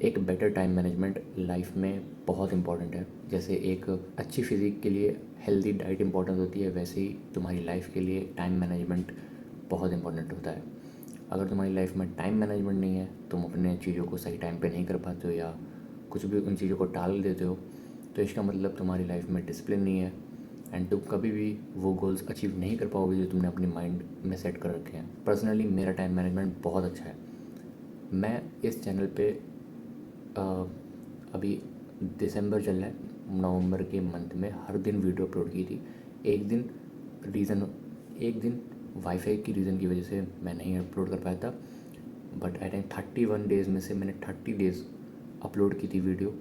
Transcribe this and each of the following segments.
एक better time management life में बहुत इंपॉर्टेंट है। जैसे एक अच्छी फिज़िक के लिए हेल्दी डाइट इंपॉर्टेंट होती है, वैसे ही तुम्हारी लाइफ के लिए टाइम मैनेजमेंट बहुत इंपॉर्टेंट होता है। अगर तुम्हारी लाइफ में टाइम मैनेजमेंट नहीं है, तुम अपने चीज़ों को सही टाइम पे नहीं कर पाते हो या कुछ भी उन चीज़ों को टाल देते हो, तो इसका मतलब तुम्हारी लाइफ में डिसिप्लिन नहीं है एंड तुम कभी भी वो गोल्स अचीव नहीं कर पाओगे जो तुमने अपने माइंड में सेट कर रखे हैं। पर्सनली मेरा टाइम मैनेजमेंट बहुत अच्छा है। मैं इस चैनल पे अभी दिसंबर चल रहा है, नवंबर के मंथ में हर दिन वीडियो अपलोड की थी। एक दिन रीज़न एक दिन वाईफाई की रीज़न की वजह से मैं नहीं अपलोड कर पाया था, बट आई थिंक 31 डेज़ में से मैंने 30 डेज़ अपलोड की थी वीडियो।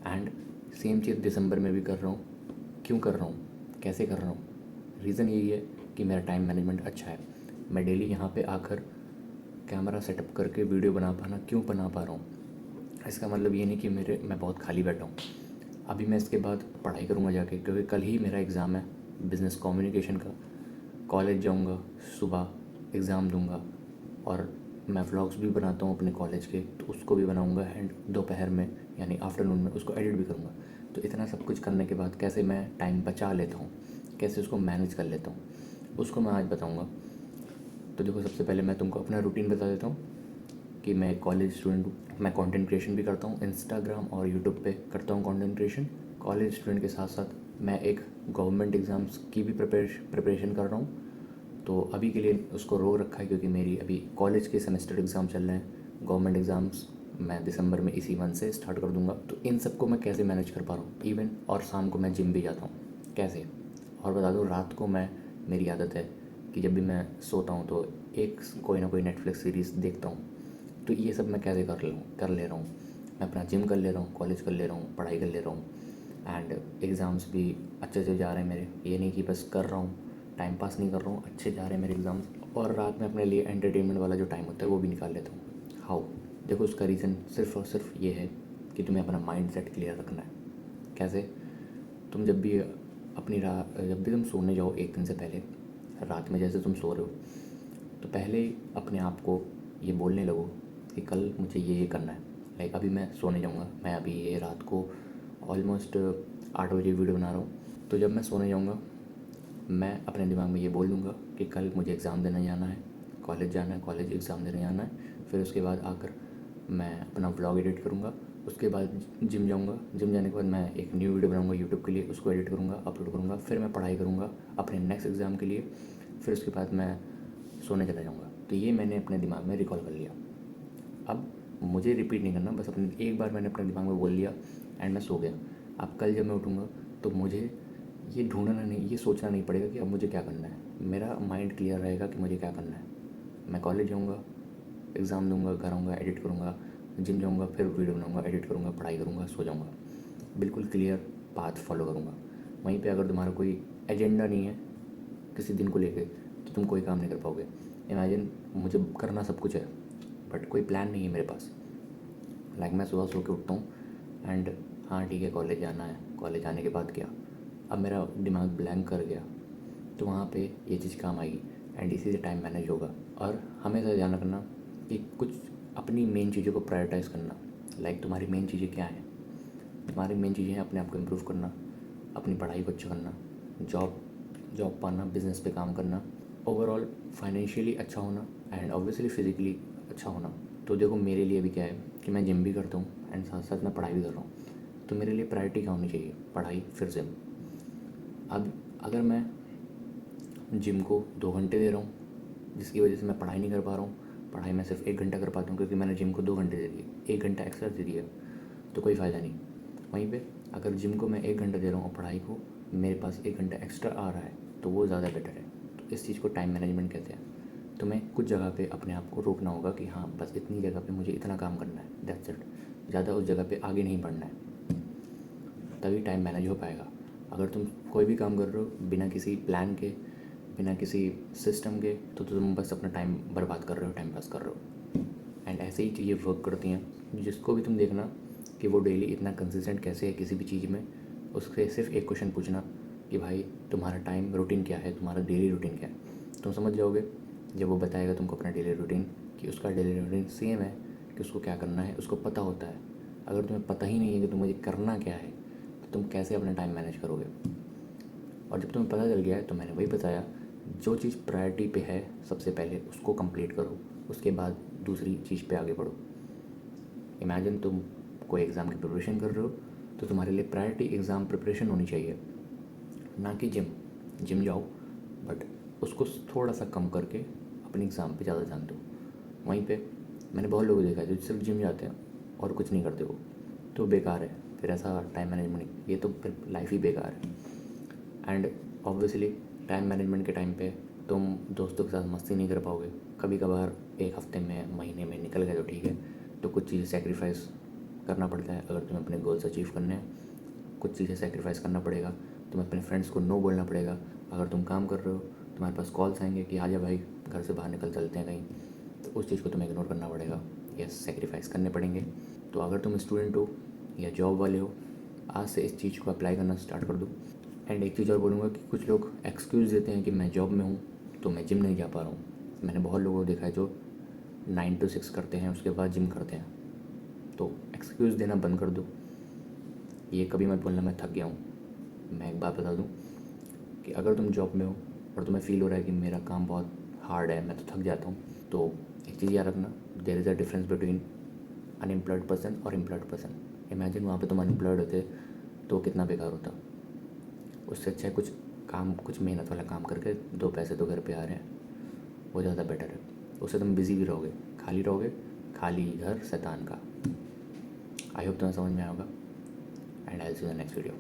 एंड सेम चीज़ दिसंबर में भी कर रहा हूँ। क्यों कर रहा हूँ, कैसे कर रहा हूँ? रीज़न यही है कि मेरा टाइम मैनेजमेंट अच्छा है। मैं डेली यहाँ पे आकर कैमरा सेटअप करके वीडियो क्यों बना पा रहा हूँ? इसका मतलब ये नहीं कि मैं बहुत खाली बैठा हूँ। अभी मैं इसके बाद पढ़ाई करूँगा जाके, क्योंकि कल ही मेरा एग्ज़ाम है बिज़नेस कम्युनिकेशन का। कॉलेज जाऊँगा, सुबह एग्ज़ाम दूँगा और मैं व्लॉग्स भी बनाता हूँ अपने कॉलेज के, तो उसको भी बनाऊँगा एंड दोपहर में यानी आफ्टरनून में उसको एडिट भी करूँगा। तो इतना सब कुछ करने के बाद कैसे मैं टाइम बचा लेता हूँ, कैसे उसको मैनेज कर लेता हूँ, उसको मैं आज बताऊँगा। तो देखो, सबसे पहले मैं तुमको अपना रूटीन बता देता हूँ कि मैं कॉलेज स्टूडेंट हूँ। मैं कंटेंट क्रिएशन भी करता हूँ, इंस्टाग्राम और यूट्यूब पे करता हूँ कंटेंट क्रिएशन। कॉलेज स्टूडेंट के साथ साथ मैं एक गवर्नमेंट एग्ज़ाम्स की भी प्रिपरेशन कर रहा हूँ। तो अभी के लिए उसको रोक रखा है क्योंकि मेरी अभी कॉलेज के सेमेस्टर एग्ज़ाम चल रहे हैं। गवर्नमेंट एग्ज़ाम्स मैं दिसंबर में इसी मंथ से स्टार्ट कर दूँगा। तो इन सबको मैं कैसे मैनेज कर पा रहा हूँ? इवन और शाम को मैं जिम भी जाता हूँ, कैसे? और बता दूँ, रात को मेरी आदत है कि जब भी मैं सोता हूँ तो एक कोई ना कोई नेटफ्लिक्स सीरीज़ देखता हूँ। तो ये सब मैं कैसे कर ले रहा हूँ? मैं अपना जिम कर ले रहा हूँ, कॉलेज कर ले रहा हूँ, पढ़ाई कर ले रहा हूँ एंड एग्ज़ाम्स भी अच्छे से जा रहे हैं मेरे। ये नहीं कि बस कर रहा हूँ, टाइम पास नहीं कर रहा हूँ, अच्छे जा रहे हैं मेरे एग्ज़ाम्स। और रात में अपने लिए एंटरटेनमेंट वाला जो टाइम होता है वो भी निकाल लेता हूँ। हाउ? देखो, उसका रीज़न सिर्फ़ और सिर्फ ये है कि तुम्हें अपना माइंड सेट क्लियर रखना है। कैसे? तुम जब भी तुम सोने जाओ एक दिन से पहले, रात में जैसे तुम सो रहे हो, तो पहले ही अपने आप को ये बोलने लगो कि कल मुझे ये करना है। लाइक अभी मैं सोने जाऊँगा, मैं अभी ये रात को ऑलमोस्ट 8 बजे वीडियो बना रहा हूँ। तो जब मैं सोने जाऊँगा, मैं अपने दिमाग में ये बोल दूँगा कि कल मुझे एग्ज़ाम देने जाना है, कॉलेज जाना है, कॉलेज एग्ज़ाम देने जाना है। फिर उसके बाद आकर मैं अपना व्लॉग एडिट करूँगा। उसके बाद जिम जाऊँगा, जिम जाने के बाद मैं एक न्यू वीडियो बनाऊँगा यूट्यूब के लिए, उसको एडिट करूँगा, अपलोड करूँगा। फिर मैं पढ़ाई करूँगा अपने नेक्स्ट एग्ज़ाम के लिए। फिर उसके बाद मैं सोने चला जाऊँगा। तो ये मैंने अपने दिमाग में रिकॉल कर लिया। अब मुझे रिपीट नहीं करना, बस अपने एक बार मैंने अपने दिमाग में बोल लिया एंड मैं सो गया। अब कल जब मैं उठूँगा तो मुझे ये ढूंढना नहीं, ये सोचना नहीं पड़ेगा कि अब मुझे क्या करना है। मेरा माइंड क्लियर रहेगा कि मुझे क्या करना है। मैं कॉलेज जाऊँगा, एग्ज़ाम दूँगा, घर आऊँगा, एडिट करूँगा, जिम जाऊँगा, फिर वीडियो बनाऊँगा, एडिट करूँगा, पढ़ाई करूँगा, सो जाऊँगा। बिल्कुल क्लियर पाथ फॉलो करूँगा। वहीं पे अगर तुम्हारा कोई एजेंडा नहीं है किसी दिन को लेके, तो तुम कोई काम नहीं कर पाओगे। इमेजिन मुझे करना सब कुछ है बट कोई प्लान नहीं है मेरे पास। लाइक मैं सुबह सो के उठता हूँ एंड हाँ ठीक है, कॉलेज जाना है, कॉलेज आने के बाद क्या? अब मेरा दिमाग ब्लैंक कर गया, तो वहाँ पे ये चीज़ काम आएगी एंड इसी से टाइम मैनेज होगा। और हमेशा ध्यान रखना कि कुछ अपनी मेन चीज़ों को प्रायोरिटाइज़ करना। लाइक तुम्हारी मेन चीज़ें क्या हैं? तुम्हारी मेन चीज़ें हैं अपने आप को इम्प्रूव करना, अपनी पढ़ाई को अच्छा करना, जॉब जॉब पाना, बिज़नेस पे काम करना, ओवरऑल फाइनेंशियली अच्छा होना एंड ऑब्वियसली फिज़िकली अच्छा होना। तो देखो, मेरे लिए भी क्या है कि मैं जिम भी करता हूँ एंड साथ साथ मैं पढ़ाई भी कर रहा हूँ। तो मेरे लिए प्रायोरिटी क्या होनी चाहिए? पढ़ाई फिर जिम। अब अगर मैं जिम को 2 घंटे दे रहा हूँ जिसकी वजह से मैं पढ़ाई नहीं कर पा रहा हूँ, पढ़ाई मैं सिर्फ 1 घंटा कर पाता हूँ क्योंकि मैंने जिम को 2 घंटे दे दिए, 1 घंटा एक्स्ट्रा दे दिया, तो कोई फ़ायदा नहीं। वहीं पे अगर जिम को मैं 1 घंटा दे रहा हूँ और पढ़ाई को मेरे पास 1 घंटा एक्स्ट्रा आ रहा है, तो वो ज़्यादा बेटर है। तो इस चीज़ को टाइम मैनेजमेंट कहते हैं। तो मैं कुछ जगह पे अपने आप को रोकना होगा कि हाँ, बस इतनी जगह पे मुझे इतना काम करना है, दैट्स इट। ज़्यादा उस जगह पे आगे नहीं बढ़ना है, तभी टाइम मैनेज हो पाएगा। अगर तुम कोई भी काम कर रहे हो बिना किसी प्लान के, बिना किसी सिस्टम के, तो तुम बस अपना टाइम बर्बाद कर रहे हो, टाइम पास कर रहे हो। एंड ऐसे ही चीज़ें वर्क करती हैं। जिसको भी तुम देखना कि वो डेली इतना कंसिस्टेंट कैसे है किसी भी चीज़ में, उससे सिर्फ एक क्वेश्चन पूछना कि भाई तुम्हारा टाइम रूटीन क्या है, तुम्हारा डेली रूटीन क्या है। तुम समझ जाओगे जब वो बताएगा तुमको अपना डेली रूटीन, कि उसका डेली रूटीन सेम है, कि उसको क्या करना है, उसको पता होता है। अगर तुम्हें पता ही नहीं है कि तुम्हें करना क्या है तो तुम कैसे अपना टाइम मैनेज करोगे। और जब तुम्हें पता चल गया है तो मैंने वही बताया, जो चीज़ प्रायोरिटी पे है सबसे पहले उसको कंप्लीट करो, उसके बाद दूसरी चीज़ पे आगे बढ़ो। इमेजिन तुम कोई एग्ज़ाम की प्रिपरेशन कर रहे हो तो तुम्हारे लिए प्रायोरिटी एग्ज़ाम प्रिपरेशन होनी चाहिए, ना कि जिम जाओ बट उसको थोड़ा सा कम करके अपने एग्ज़ाम पे ज़्यादा ध्यान दो। वहीं पे मैंने बहुत लोगों को देखा है जो सिर्फ जिम जाते हैं और कुछ नहीं करते, वो तो बेकार है। फिर ऐसा टाइम मैनेजमेंट, ये तो फिर लाइफ ही बेकार है। एंड ऑब्वियसली टाइम मैनेजमेंट के टाइम पे तुम दोस्तों के साथ मस्ती नहीं कर पाओगे। कभी कभार एक हफ्ते में, महीने में निकल गए तो ठीक है, तो कुछ चीज़ें सेक्रीफाइस करना पड़ता है अगर तुम्हें अपने गोल्स अचीव करने हैं। कुछ चीज़ें सेक्रीफाइस करना पड़ेगा, तुम्हें अपने फ्रेंड्स को नो बोलना पड़ेगा। अगर तुम काम कर रहे हो तुम्हारे पास कॉल्स आएंगे कि आजा भाई घर से बाहर निकल चलते हैं कहीं, तो उस चीज़ को तुम्हें इग्नोर करना पड़ेगा। यस, सेक्रीफाइस करने पड़ेंगे। तो अगर तुम स्टूडेंट हो या जॉब वाले हो, आज से इस चीज़ को अप्लाई करना स्टार्ट कर दो। एंड एक चीज़ और बोलूँगा कि कुछ लोग एक्सक्यूज़ देते हैं कि मैं जॉब में हूँ तो मैं जिम नहीं जा पा रहा हूँ। मैंने बहुत लोगों को देखा है जो 9 to 6 करते हैं उसके बाद जिम करते हैं। तो एक्सक्यूज़ देना बंद कर दो। ये कभी मत बोलना मैं थक गया हूँ। मैं एक बात बता दूँ कि अगर तुम जॉब में हो और तुम्हें फ़ील हो रहा है कि मेरा काम बहुत हार्ड है, मैं तो थक जाता हूँ, तो एक चीज़ याद रखना, there is a difference between unemployed person और एम्प्लॉयड पर्सन। इमेजिन वहाँ पे तुम अनएम्प्लॉयड होते तो कितना बेकार होता। उससे अच्छा है कुछ मेहनत वाला काम करके 2 पैसे तो घर पे आ रहे हैं, वो ज़्यादा बेटर है। उससे तुम बिज़ी भी रहोगे, खाली घर शैतान का। आई होप तुम्हें समझ में आएगा। And I will see you in the next video.